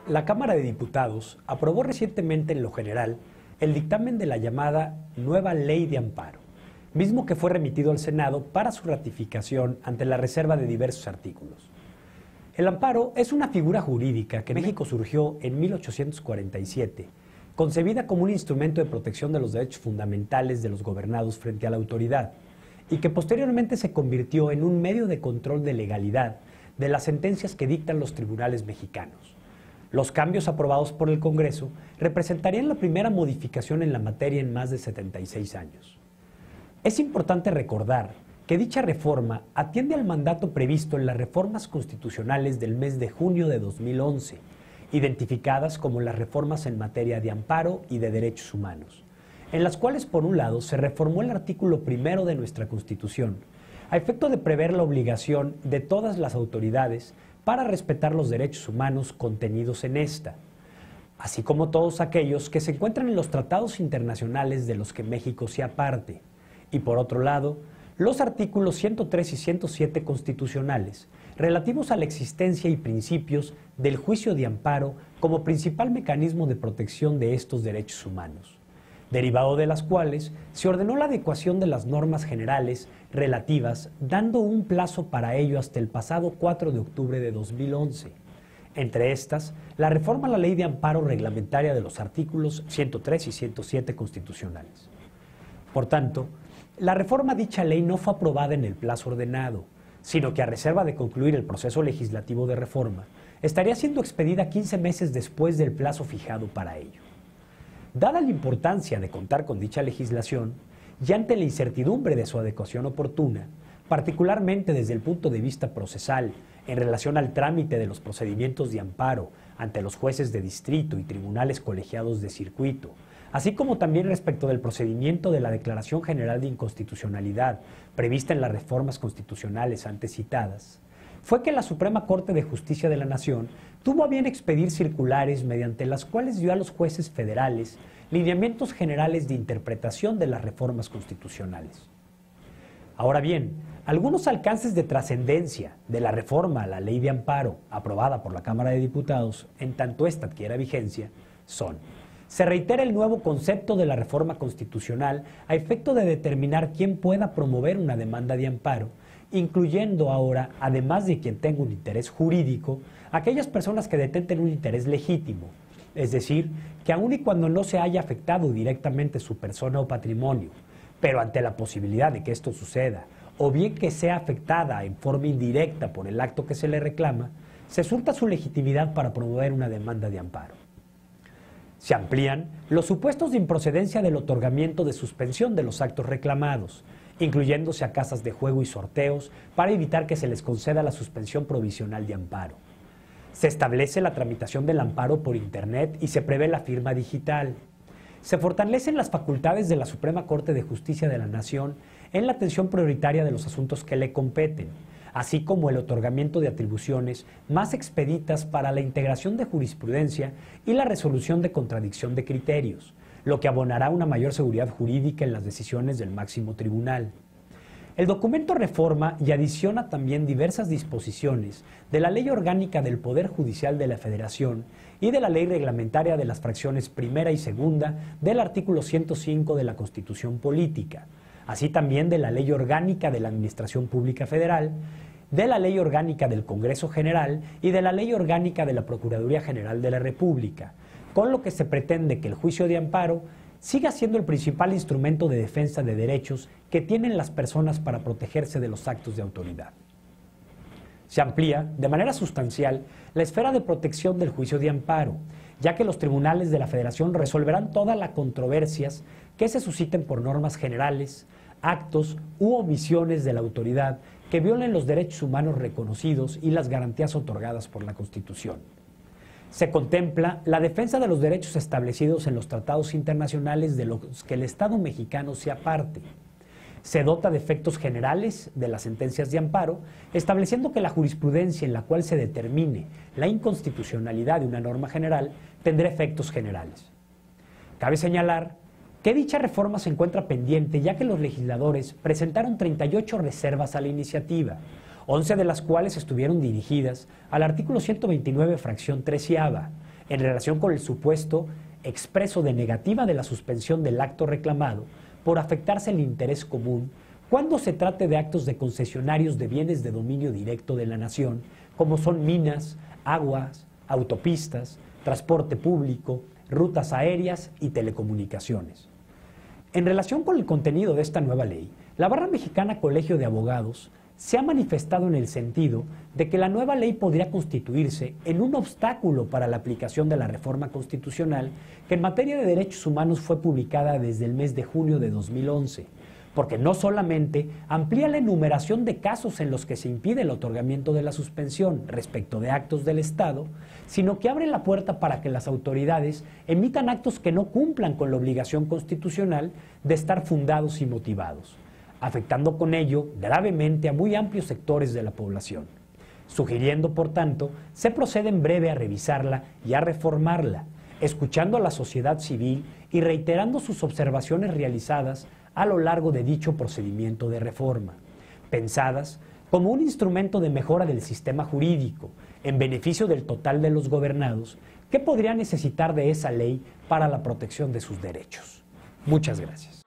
La Cámara de Diputados aprobó recientemente en lo general el dictamen de la llamada Nueva Ley de Amparo, mismo que fue remitido al Senado para su ratificación ante la reserva de diversos artículos. El amparo es una figura jurídica que en México surgió en 1847, concebida como un instrumento de protección de los derechos fundamentales de los gobernados frente a la autoridad, y que posteriormente se convirtió en un medio de control de legalidad de las sentencias que dictan los tribunales mexicanos. Los cambios aprobados por el Congreso representarían la primera modificación en la materia en más de 76 años. Es importante recordar que dicha reforma atiende al mandato previsto en las reformas constitucionales del mes de junio de 2011, identificadas como las reformas en materia de amparo y de derechos humanos, en las cuales, por un lado, se reformó el artículo 1 de nuestra Constitución, a efecto de prever la obligación de todas las autoridades para respetar los derechos humanos contenidos en esta, así como todos aquellos que se encuentran en los tratados internacionales de los que México sea parte, y por otro lado, los artículos 103 y 107 constitucionales, relativos a la existencia y principios del juicio de amparo como principal mecanismo de protección de estos derechos humanos, derivado de las cuales se ordenó la adecuación de las normas generales relativas, dando un plazo para ello hasta el pasado 4 de octubre de 2011. Entre estas, la reforma a la Ley de Amparo reglamentaria de los artículos 103 y 107 constitucionales. Por tanto, la reforma a dicha ley no fue aprobada en el plazo ordenado, sino que a reserva de concluir el proceso legislativo de reforma, estaría siendo expedida 15 meses después del plazo fijado para ello. Dada la importancia de contar con dicha legislación, y ante la incertidumbre de su adecuación oportuna, particularmente desde el punto de vista procesal, en relación al trámite de los procedimientos de amparo ante los jueces de distrito y tribunales colegiados de circuito, así como también respecto del procedimiento de la Declaración General de Inconstitucionalidad prevista en las reformas constitucionales antes citadas, fue que la Suprema Corte de Justicia de la Nación tuvo a bien expedir circulares mediante las cuales dio a los jueces federales lineamientos generales de interpretación de las reformas constitucionales. Ahora bien, algunos alcances de trascendencia de la reforma a la Ley de Amparo aprobada por la Cámara de Diputados, en tanto ésta adquiera vigencia, son: se reitera el nuevo concepto de la reforma constitucional a efecto de determinar quién pueda promover una demanda de amparo, incluyendo ahora, además de quien tenga un interés jurídico, aquellas personas que detenten un interés legítimo, es decir, que aun y cuando no se haya afectado directamente su persona o patrimonio, pero ante la posibilidad de que esto suceda, o bien que sea afectada en forma indirecta por el acto que se le reclama, se surta su legitimidad para promover una demanda de amparo. Se amplían los supuestos de improcedencia del otorgamiento de suspensión de los actos reclamados, incluyéndose a casas de juego y sorteos, para evitar que se les conceda la suspensión provisional de amparo. Se establece la tramitación del amparo por Internet y se prevé la firma digital. Se fortalecen las facultades de la Suprema Corte de Justicia de la Nación en la atención prioritaria de los asuntos que le competen, así como el otorgamiento de atribuciones más expeditas para la integración de jurisprudencia y la resolución de contradicción de criterios, lo que abonará una mayor seguridad jurídica en las decisiones del máximo tribunal. El documento reforma y adiciona también diversas disposiciones de la Ley Orgánica del Poder Judicial de la Federación y de la Ley Reglamentaria de las fracciones primera y segunda del artículo 105 de la Constitución Política, así también de la Ley Orgánica de la Administración Pública Federal, de la Ley Orgánica del Congreso General y de la Ley Orgánica de la Procuraduría General de la República, con lo que se pretende que el juicio de amparo siga siendo el principal instrumento de defensa de derechos que tienen las personas para protegerse de los actos de autoridad. Se amplía, de manera sustancial, la esfera de protección del juicio de amparo, ya que los tribunales de la Federación resolverán todas las controversias que se susciten por normas generales, actos u omisiones de la autoridad que violen los derechos humanos reconocidos y las garantías otorgadas por la Constitución. Se contempla la defensa de los derechos establecidos en los tratados internacionales de los que el Estado mexicano sea parte. Se dota de efectos generales de las sentencias de amparo, estableciendo que la jurisprudencia en la cual se determine la inconstitucionalidad de una norma general tendrá efectos generales. Cabe señalar que dicha reforma se encuentra pendiente ya que los legisladores presentaron 38 reservas a la iniciativa, 11 de las cuales estuvieron dirigidas al artículo 129, fracción 13ª, en relación con el supuesto expreso de negativa de la suspensión del acto reclamado por afectarse el interés común cuando se trate de actos de concesionarios de bienes de dominio directo de la nación, como son minas, aguas, autopistas, transporte público, rutas aéreas y telecomunicaciones. En relación con el contenido de esta nueva ley, la Barra Mexicana Colegio de Abogados se ha manifestado en el sentido de que la nueva ley podría constituirse en un obstáculo para la aplicación de la reforma constitucional que en materia de derechos humanos fue publicada desde el mes de junio de 2011, porque no solamente amplía la enumeración de casos en los que se impide el otorgamiento de la suspensión respecto de actos del Estado, sino que abre la puerta para que las autoridades emitan actos que no cumplan con la obligación constitucional de estar fundados y motivados, afectando con ello gravemente a muy amplios sectores de la población, sugiriendo, por tanto, se procede en breve a revisarla y a reformarla, escuchando a la sociedad civil y reiterando sus observaciones realizadas a lo largo de dicho procedimiento de reforma, pensadas como un instrumento de mejora del sistema jurídico en beneficio del total de los gobernados que podrían necesitar de esa ley para la protección de sus derechos. Muchas gracias.